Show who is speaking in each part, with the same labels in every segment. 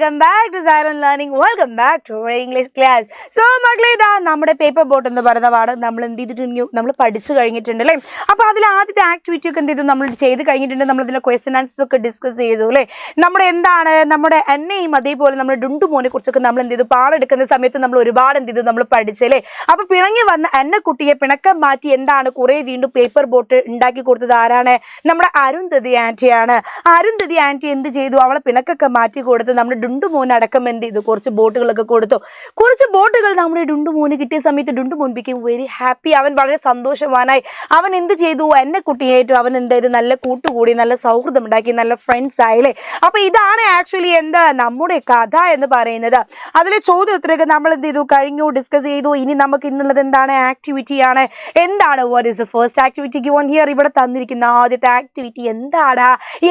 Speaker 1: welcome back to Siren Learning. Welcome back to our English class. So, മക്കളെ ഇതാ നമ്മുടെ paper boat എന്ന് പറയുന്ന പാഠം നമ്മൾ എന്ത് ചെയ്തിട്ടുണ്ട്, നമ്മൾ പഠിച്ചു കഴിഞ്ഞിട്ടുണ്ട് അല്ലേ. അപ്പോൾ അതിൽ ആദ്യത്തെ ആക്ടിവിറ്റി ഒക്കെ എന്ത് ചെയ്തു, നമ്മൾ ചെയ്ത് കഴിഞ്ഞിട്ടുണ്ട്. നമ്മൾ ഇതിലെ ക്വസ്റ്റ്യൻ ആൻസേഴ്സ് ഒക്കെ ഡിസ്കസ് ചെയ്തു അല്ലേ. നമ്മുടെ എന്താണ് നമ്മുടെ എന്നെയും അതേപോലെ നമ്മുടെ ഡുണ്ടുമോനെ കുറിച്ചൊക്കെ നമ്മൾ എന്ത് ചെയ്തു, പാടെടുക്കുന്ന സമയത്ത് നമ്മൾ ഒരുപാട് എന്ത് ചെയ്തു, നമ്മൾ പഠിച്ചല്ലേ. അപ്പോൾ പിണങ്ങി വന്ന എന്നെക്കുട്ടിയെ പിണക്കം മാറ്റി എന്താണ് കുറേ വീണ്ടും പേപ്പർ ബോട്ട് ഉണ്ടാക്കി കൊടുത്തത് ആരാണ്? നമ്മുടെ അരുന്ധതി ആൻറ്റിയാണ്. അരുന്ധതി ആൻറ്റി എന്ത് ചെയ്തു, അവളെ പിണക്കൊക്കെ മാറ്റി കൊടുത്ത് നമ്മുടെ ഡുണ്ടുമോൻ അടക്കം എന്ത് ചെയ്തു, കുറച്ച് ബോട്ടുകളൊക്കെ കൊടുത്തു. കുറച്ച് ബോട്ടുകൾ നമ്മുടെ ഡുണ്ടുമോന് കിട്ടിയ സമയത്ത് ഡുണ്ടുമോൻ ബിക്കം വെരി ഹാപ്പി. അവൻ വളരെ സന്തോഷവാനായി. അവൻ എന്ത് ചെയ്തു, എന്നെ കുട്ടിയായിട്ടും അവൻ എന്തായത് നല്ല കൂട്ടുകൂടി, നല്ല സൗഹൃദം ഉണ്ടാക്കി, നല്ല ഫ്രണ്ട്സ് ആയില്ലേ. അപ്പൊ ഇതാണ് ആക്ച്വലി എന്താ നമ്മുടെ കഥ എന്ന് പറയുന്നത്. അതിലെ ചോദ്യോത്തരമൊക്കെ നമ്മൾ എന്ത് ചെയ്തു, കഴിഞ്ഞു, ഡിസ്കസ് ചെയ്തു. ഇനി നമുക്ക് ഇന്നുള്ളത് എന്താണ്, ആക്ടിവിറ്റി ആണ്. എന്താണ് what is the first activity given here? ഇവിടെ തന്നിരിക്കുന്ന ആദ്യത്തെ ആക്ടിവിറ്റി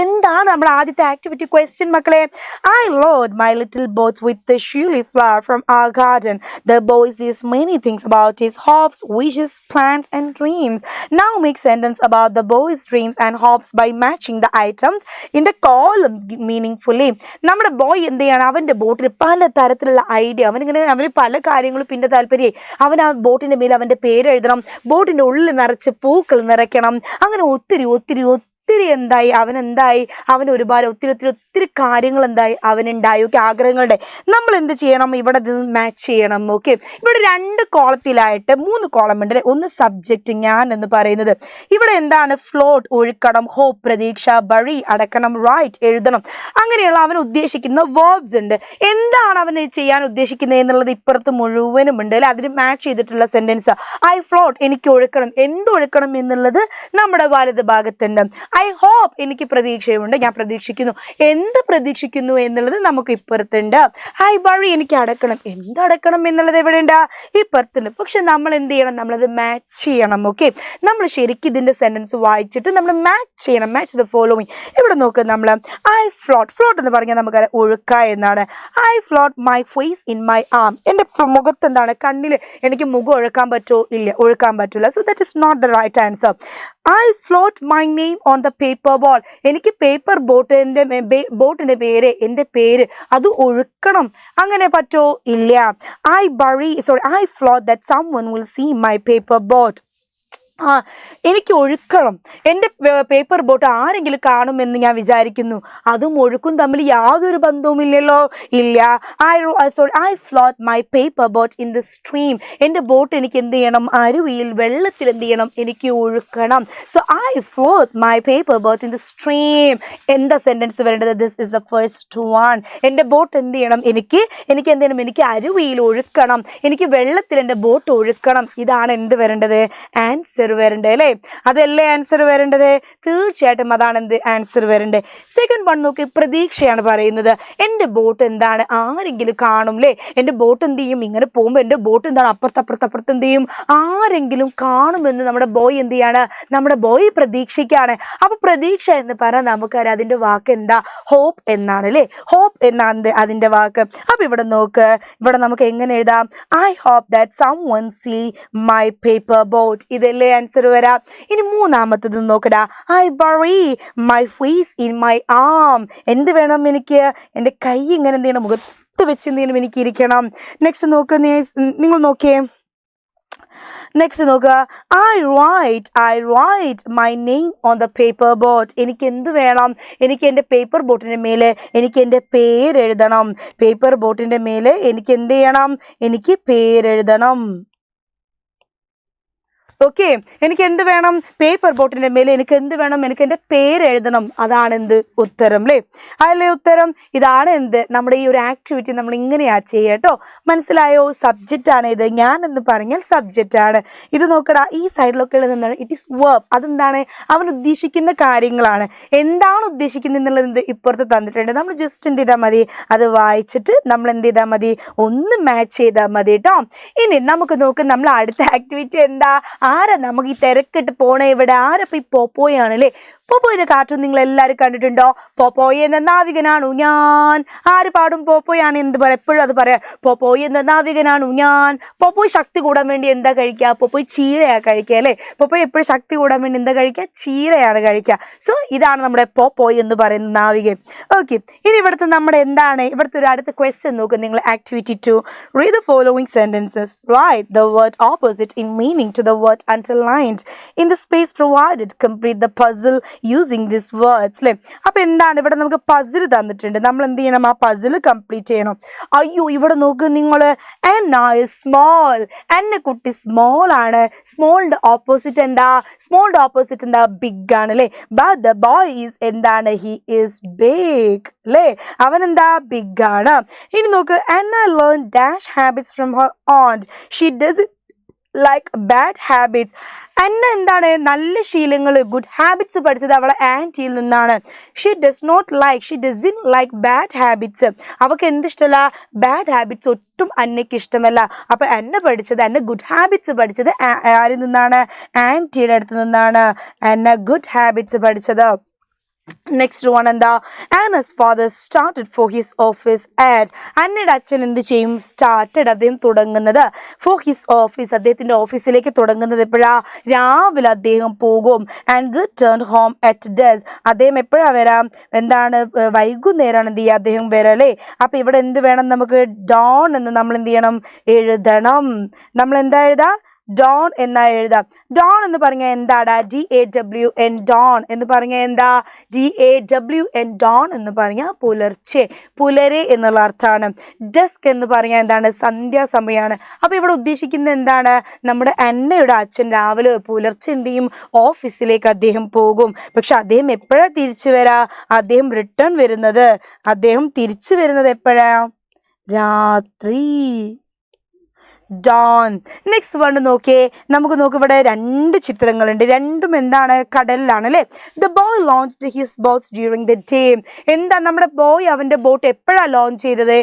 Speaker 1: എന്താണ് നമ്മുടെ ആദ്യത്തെ ആക്ടിവിറ്റി? ക്വസ്റ്റ്യൻ മക്കളെ. I load my little boat with the shilly flower from our garden. The boy says many things about his hopes, wishes, plans and dreams. Now make sentence about the boy's dreams and hopes by matching the items in the columns meaningfully. നമ്മുടെ boy എന്ത് ചെയ്യണം, അവൻ്റെ ബോട്ടിൽ പല തരത്തിലുള്ള idea, അവന് പല കാര്യങ്ങളും പിന്നെ താല്പര്യം. അവൻ ആ ബോട്ടിൻ്റെ മേലെ അവൻ്റെ പേര് എഴുതണം, ബോട്ടിൻ്റെ ഉള്ളിൽ നിറച്ച് പൂക്കൾ നിറയ്ക്കണം. അങ്ങനെ ഒത്തിരി എന്തായി അവൻ ഒരുപാട് ഒത്തിരി കാര്യങ്ങൾ എന്തായി അവനുണ്ടായി. ഓക്കെ, ആഗ്രഹങ്ങളുടെ നമ്മൾ എന്ത് ചെയ്യണം, ഇവിടെ മാച്ച് ചെയ്യണം. ഓക്കെ, ഇവിടെ 2 കോളത്തിലായിട്ട് 3 കോളം ഉണ്ട്. ഒന്ന് സബ്ജക്റ്റ് ഞാൻ എന്ന് പറയുന്നത്, ഇവിടെ എന്താണ് ഫ്ലോട്ട് ഒഴുക്കണം, ഹോപ്പ് പ്രതീക്ഷ, ബറി അടക്കണം, റൈറ്റ് എഴുതണം. അങ്ങനെയുള്ള അവൻ ഉദ്ദേശിക്കുന്ന വേർബ്സ് ഉണ്ട്. എന്താണ് അവന് ചെയ്യാൻ ഉദ്ദേശിക്കുന്നത് എന്നുള്ളത് ഇപ്പുറത്ത് മുഴുവനും ഉണ്ട് അല്ലെ. അതിന് മാച്ച് ചെയ്തിട്ടുള്ള സെന്റൻസ്. ഐ ഫ്ലോട്ട് എനിക്ക് ഒഴുക്കണം, എന്തൊഴുക്കണം എന്നുള്ളത് നമ്മുടെ വലത് ഭാഗത്തുണ്ട്. ഐ ഹോപ്പ് എനിക്ക് പ്രതീക്ഷയുണ്ട്, ഞാൻ പ്രതീക്ഷിക്കുന്നു. എന്ത് പ്രതീക്ഷിക്കുന്നു എന്നുള്ളത് നമുക്ക് ഇപ്പുറത്തുണ്ട്. ഐ ബറി എനിക്ക് അടക്കണം, എന്തടക്കണം എന്നുള്ളത് എവിടെ ഉണ്ട്, ഇപ്പുറത്തുണ്ട്. പക്ഷെ നമ്മൾ എന്ത് ചെയ്യണം, നമ്മളത് മാച്ച് ചെയ്യണം. ഓക്കെ, നമ്മൾ ശരിക്കും ഇതിന്റെ സെന്റൻസ് വായിച്ചിട്ട് നമ്മൾ മാച്ച് ചെയ്യണം. Match the following. ഇവിടെ നോക്കുക, നമ്മൾ ഐ ഫ്ലോട്ട് എന്ന് പറഞ്ഞാൽ നമുക്ക് ഒഴുക്ക എന്നാണ്. I float my face in my arm. എൻ്റെ മുഖത്ത് എന്താണ്, കണ്ണിൽ എനിക്ക് മുഖം ഒഴുക്കാൻ പറ്റുമോ? ഇല്ല, ഒഴുക്കാൻ പറ്റില്ല. So that is not the right answer. I float my name on the paper ball. എനിക്ക് പേപ്പർ ബോട്ടിന്റെ പേര്, എൻ്റെ പേര് അത് ഒഴുക്കണം. അങ്ങനെ പറ്റോ? ഇല്ല. I float that someone will see my paper boat. എനിക്ക് ഒഴുക്കണം, എൻ്റെ പേപ്പർ ബോട്ട് ആരെങ്കിലും കാണുമെന്ന് ഞാൻ വിചാരിക്കുന്നു. അതും ഒഴുക്കും തമ്മിൽ യാതൊരു ബന്ധവുമില്ലല്ലോ. ഇല്ല. I float my paper boat in the stream. എൻ്റെ ബോട്ട് എനിക്ക് എന്ത് ചെയ്യണം, അരുവിയിൽ വെള്ളത്തിൽ എന്ത് ചെയ്യണം, എനിക്ക് ഒഴുക്കണം. So I float my paper boat in the stream. എന്താ സെൻറ്റൻസ് വരേണ്ടത്? This is the first one. എൻ്റെ ബോട്ട് എന്ത് ചെയ്യണം, എനിക്ക് എന്ത് ചെയ്യണം, എനിക്ക് അരുവിയിൽ ഒഴുക്കണം, എനിക്ക് വെള്ളത്തിൽ എൻ്റെ ബോട്ട് ഒഴുക്കണം. ഇതാണ് എന്ത് വരേണ്ടത്, ആൻസർ വരണ്ടേ അല്ലേ. അതല്ലേ ആൻസർ വരേണ്ടത്? തീർച്ചയായിട്ടും അതാണ് എന്ത് ആൻസർ വരണ്ടേ. സെക്കൻഡ് വൺ നോക്കി, പ്രതീക്ഷയാണ് പറയുന്നത്. എൻ്റെ ബോട്ട് എന്താണ്, ആരെങ്കിലും കാണും അല്ലേ. എൻ്റെ ബോട്ട് എന്ത് ചെയ്യും, ഇങ്ങനെ പോകുമ്പോൾ എൻ്റെ ബോട്ട് എന്താണ്, അപ്പുറത്ത് എന്ത് ചെയ്യും, ആരെങ്കിലും കാണുമെന്ന് നമ്മുടെ ബോയ് എന്ത് ചെയ്യാണ്, നമ്മുടെ ബോയ് പ്രതീക്ഷയ്ക്കാണ്. അപ്പൊ പ്രതീക്ഷ എന്ന് പറഞ്ഞാൽ നമുക്കറിയാം അതിൻ്റെ വാക്ക് എന്താ, ഹോപ്പ് എന്നാണ് അല്ലേ. ഹോപ്പ് എന്നാണ് അതിൻ്റെ വാക്ക്. അപ്പൊ ഇവിടെ നോക്ക്, ഇവിടെ നമുക്ക് എങ്ങനെ എഴുതാം, I hope that someone see my paper boat. ഇതല്ലേ ആൻസർ വരാം. ഇനി മൂന്നാമത്തത് നോക്കടാ, I bury my face in my arm. എന്ത് വേണം എനിക്ക്, എൻ്റെ കൈ ഇങ്ങനെ എന്ത് ചെയ്യണം, മുഖത്ത് വെച്ച് എന്ത് ചെയ്യണം, എനിക്ക് ഇരിക്കണം. നെക്സ്റ്റ് നോക്ക്, നിങ്ങൾ നോക്കിയേ. നെക്സ്റ്റ് നോക്കുക, I write my name on the paper boat. എനിക്ക് എന്ത് വേണം, എനിക്ക് എൻ്റെ പേപ്പർ ബോട്ടിൻ്റെ മേലെ എനിക്ക് എൻ്റെ പേരെഴുതണം. പേപ്പർ ബോട്ടിൻ്റെ മേലെ എനിക്ക് എന്ത് ചെയ്യണം, എനിക്ക് പേരെഴുതണം. ഓക്കെ, എനിക്ക് എന്ത് വേണം, പേപ്പർ ബോട്ടിൻ്റെ മേലെ എനിക്ക് എന്ത് വേണം, എനിക്ക് എൻ്റെ പേരെഴുതണം. അതാണ് എന്ത് ഉത്തരം അല്ലേ. അതല്ലേ ഉത്തരം. ഇതാണ് എന്ത് നമ്മുടെ ഈ ഒരു ആക്ടിവിറ്റി നമ്മൾ ഇങ്ങനെയാ ചെയ്യട്ടോ. മനസ്സിലായോ? സബ്ജക്റ്റ് ആണ് ഇത്. ഞാൻ എന്ന് പറഞ്ഞാൽ സബ്ജക്റ്റ് ആണ്. ഇത് നോക്കടാ, ഈ സൈഡിലൊക്കെ ഉള്ളത് എന്താണ്, ഇറ്റ് ഈസ് വേർബ്. അതെന്താണ്, അവൻ ഉദ്ദേശിക്കുന്ന കാര്യങ്ങളാണ്. എന്താണ് ഉദ്ദേശിക്കുന്നത് എന്നുള്ളത് ഇപ്പുറത്ത് തന്നിട്ടുണ്ട്. നമ്മൾ ജസ്റ്റ് എന്ത് ചെയ്താൽ മതി, അത് വായിച്ചിട്ട് നമ്മൾ എന്ത് ചെയ്താൽ മതി, ഒന്ന് മാച്ച് ചെയ്താൽ മതി കേട്ടോ. ഇനി നമുക്ക് നോക്ക്, നമ്മൾ അടുത്ത ആക്ടിവിറ്റി എന്താ, ആരാ നമുക്ക് ഈ തിരക്കിട്ട് പോണേ ഇവിടെ? ആരപ്പം ഈ പോപ്പോയാണ് അല്ലേ? പോപ്പോയുടെ കാർട്ടൂൺ നിങ്ങൾ എല്ലാവരും കണ്ടിട്ടുണ്ടോ? പോപ്പോയ് എന്ന നാവികനാണു ഞാൻ. ആര് പാടും പോപ്പോയാണ്? എന്ത് പറയാം, എപ്പോഴും അത് പറയാം. പോപ്പോയ് എന്ന നാവികനാണു ഞാൻ. പോപ്പോയ് ശക്തി കൂടാൻ വേണ്ടി എന്താ കഴിക്കുക? പോപ്പോയ് ചീരയാണ് കഴിക്കുക അല്ലേ? പോപ്പോയ് എപ്പോഴും ശക്തി കൂടാൻ വേണ്ടി എന്താ കഴിക്കുക? ചീരയാണ് കഴിക്കുക. സോ ഇതാണ് നമ്മുടെ പോപ്പോയ് എന്ന് പറയുന്ന നാവികൻ. ഓക്കെ, ഇനി ഇവിടുത്തെ നമ്മുടെ എന്താണ് ഇവിടുത്തെ ഒരു അടുത്ത ക്വസ്റ്റ്യൻ നോക്കുക നിങ്ങൾ. Activity 2, read the following sentences, write the word opposite in meaning to the word underlined in the space provided, complete the puzzle using these words. അല്ലേ? അപ്പൊ എന്താണ് ഇവിടെ നമുക്ക് പസിൽ തന്നിട്ടുണ്ട്, നമ്മൾ എന്ത് ചെയ്യണം? ആ പസിൽ കംപ്ലീറ്റ് ചെയ്യണം. അയ്യോ, ഇവിടെ നോക്ക് നിങ്ങൾ, Anna is small. അന്ന കുട്ടി സ്മോൾ ആണ്. സ്മോളിന്റെ ഓപ്പോസിറ്റ് എന്താ? സ്മോളിന്റെ ഓപ്പോസിറ്റ് എന്താ? ബിഗ് ആണ് അല്ലേ? But the boy is എന്താണ്? He is big അല്ലേ? അവൻ എന്താ? ബിഗ് ആണ്. ഇനി നോക്ക്, Anna learned dash habits from her aunt. She doesn't like bad habits. അന്ന എന്താണ്? നല്ല ശീലങ്ങൾ, ഗുഡ് ഹാബിറ്റ്സ് പഠിച്ചത് അവളെ ആൻറ്റിയിൽ നിന്നാണ്. She doesn't like bad habits. അവൾക്ക് എന്തിഷ്ടമല്ല? ബാഡ് ഹാബിറ്റ്സ് ഒട്ടും അന്നയ്ക്ക് ഇഷ്ടമല്ല. അപ്പം അന്ന ഗുഡ് ഹാബിറ്റ്സ് പഠിച്ചത് ആരിൽ നിന്നാണ്? ആൻറ്റിയുടെ അടുത്ത് നിന്നാണ് അന്ന ഗുഡ് ഹാബിറ്റ്സ് പഠിച്ചത്. നെക്സ്റ്റ് വൺ എന്താ? Anna's father started for his office at. അന്നയുടെ അച്ഛൻ എന്ത് ചെയ്യും? സ്റ്റാർട്ടഡ്, അദ്ദേഹം തുടങ്ങുന്നത്. ഫോർ ഹിസ് ഓഫീസ്, അദ്ദേഹത്തിൻ്റെ ഓഫീസിലേക്ക് തുടങ്ങുന്നത് എപ്പോഴാ? രാവിലെ അദ്ദേഹം പോകും. And return home at does. അദ്ദേഹം എപ്പോഴാണ് വരാം? എന്താണ്? വൈകുന്നേരമാണ് എന്ത് ചെയ്യുക? അദ്ദേഹം വരാം അല്ലേ? അപ്പം ഇവിടെ എന്ത് വേണം നമുക്ക്? ഡോൺ എന്ന് നമ്മൾ എന്ത് ചെയ്യണം? എഴുതണം. നമ്മൾ എന്താ എഴുതാം? ഡോൺ എന്നാ എഴുതാം. ഡോൺ എന്ന് പറഞ്ഞാൽ എന്താടാ? DAWN, ഡോൺ എന്ന് പറഞ്ഞാൽ എന്താ? DAWN, ഡോൺ എന്ന് പറഞ്ഞാൽ പുലർച്ചെ, പുലരെ എന്നുള്ള അർത്ഥമാണ്. ഡസ്ക് എന്ന് പറഞ്ഞാൽ എന്താണ്? സന്ധ്യാസമയമാണ്. അപ്പോൾ ഇവിടെ ഉദ്ദേശിക്കുന്നത് എന്താണ്? നമ്മുടെ അന്നയുടെ അച്ഛൻ രാവിലെ പുലർച്ചെ എന്ത് ചെയ്യും? ഓഫീസിലേക്ക് അദ്ദേഹം പോകും. പക്ഷെ അദ്ദേഹം എപ്പോഴാണ് തിരിച്ചു വരാ? അദ്ദേഹം തിരിച്ചു വരുന്നത് എപ്പോഴാ? രാത്രി. ഡോൺ. നെക്സ്റ്റ് വൺ നോക്കിയേ, നമുക്ക് നോക്ക്, ഇവിടെ രണ്ട് ചിത്രങ്ങളുണ്ട്. രണ്ടും എന്താണ്? കടലിലാണ് അല്ലേ? The boy launched his boats during the day. എന്താ നമ്മുടെ ബോയ് അവൻ്റെ ബോട്ട് എപ്പോഴാണ് ലോഞ്ച് ചെയ്തത്?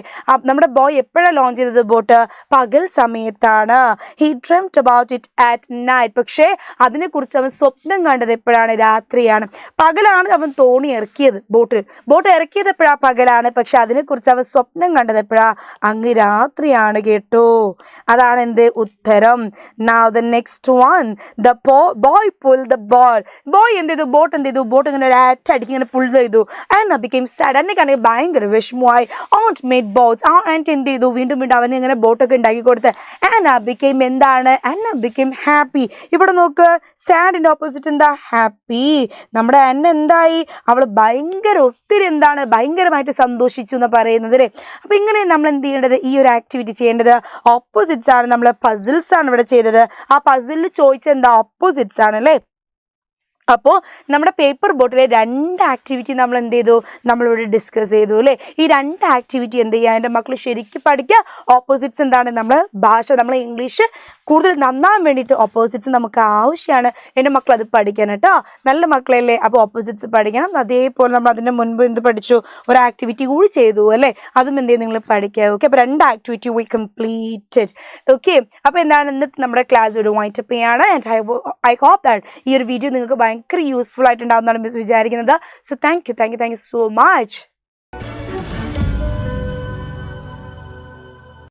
Speaker 1: ബോട്ട് പകൽ സമയത്താണ്. He dreamed about it at night. പക്ഷേ അതിനെക്കുറിച്ച് അവൻ സ്വപ്നം കണ്ടത് എപ്പോഴാണ്? രാത്രിയാണ്. പകലാണ് അവൻ തോണി ഇറക്കിയത്, ബോട്ട് ഇറക്കിയത് എപ്പോഴാണ്? പകലാണ്. പക്ഷെ അതിനെക്കുറിച്ച് അവൻ സ്വപ്നം കണ്ടത് എപ്പോഴാ? അങ്ങ് രാത്രിയാണ് കേട്ടോ. അതാണ് എന്ത്? ഉത്തരം. Now the next one, the boy pulled the boat. Boy എന്ത് ചെയ്തു? ബോട്ട് ഇങ്ങനെ ഒരടിക്ക് ഇങ്ങനെ പുൾ ചെയ്തു. Anna became sad. അന്നയ്ക്കാണെങ്കിൽ ഭയങ്കര വിഷമമായി. Aunt made boats. ആ ആൻറ്റി എന്ത് ചെയ്തു? വീണ്ടും അവന് ഇങ്ങനെ ബോട്ടൊക്കെ ഉണ്ടാക്കി കൊടുത്ത്. Anna became എന്താണ്? Anna became happy. ഇവിടെ നോക്ക്, സാഡിന്റെ ഓപ്പോസിറ്റ് എന്താ? ഹാപ്പി. നമ്മുടെ അന്ന എന്തായി? അവൾ ഭയങ്കരമായിട്ട് സന്തോഷിച്ചു എന്ന് പറയുന്നത് അല്ലേ? അപ്പൊ ഇങ്ങനെ നമ്മൾ എന്ത് ചെയ്യേണ്ടത്? ഈ ഒരു ആക്ടിവിറ്റി ചെയ്യേണ്ടത് ഓപ്പോസിറ്റ്സ് ആണ്. നമ്മൾ പസിൽസ് ആണ് ഇവിടെ ചെയ്തത്. ആ പസിലിൽ ചോദിച്ചത് എന്താ? ഓപ്പോസിറ്റ്സ് ആണ് അല്ലേ? അപ്പോൾ നമ്മുടെ പേപ്പർ ബോട്ടിലെ രണ്ട് ആക്ടിവിറ്റി നമ്മൾ എന്ത് ചെയ്തു? നമ്മളിവിടെ ഡിസ്കസ് ചെയ്തു അല്ലേ? ഈ രണ്ട് ആക്ടിവിറ്റി എന്ത് ചെയ്യുക? എൻ്റെ മക്കൾ ശരിക്കും പഠിക്കുക. ഓപ്പോസിറ്റ്സ് എന്താണ്? നമ്മൾ ഇംഗ്ലീഷ് കൂടുതൽ നന്നാൻ വേണ്ടിയിട്ട് ഓപ്പോസിറ്റ്സ് നമുക്ക് ആവശ്യമാണ്. എൻ്റെ മക്കൾ അത് പഠിക്കണം കേട്ടോ. നല്ല മക്കളല്ലേ? അപ്പോൾ ഓപ്പോസിറ്റ്സ് പഠിക്കണം. അതേപോലെ നമ്മൾ അതിൻ്റെ മുൻപ് എന്ത് പഠിച്ചു? ഒരു ആക്ടിവിറ്റി കൂടി ചെയ്തു അല്ലേ? അതും എന്ത് ചെയ്യും? നിങ്ങൾ പഠിക്കുക. ഓക്കെ, അപ്പോൾ രണ്ട് ആക്ടിവിറ്റി വി കംപ്ലീറ്റഡ്. ഓക്കെ, അപ്പോൾ എന്താണ് ഇന്നത്തെ നമ്മുടെ ക്ലാസ് ഒരു വൈൻഡപ്പ് ചെയ്യാണ്. ആൻഡ് ഐ ഹോപ്പ് ദാറ്റ് ഈ ഒരു വീഡിയോ നിങ്ങൾക്ക് ഭയങ്കര യൂസ്ഫുൾ ആയിട്ടുണ്ടാവുന്നതാണ് മിസ് വിചാരിക്കുന്നത്. So thank you so much.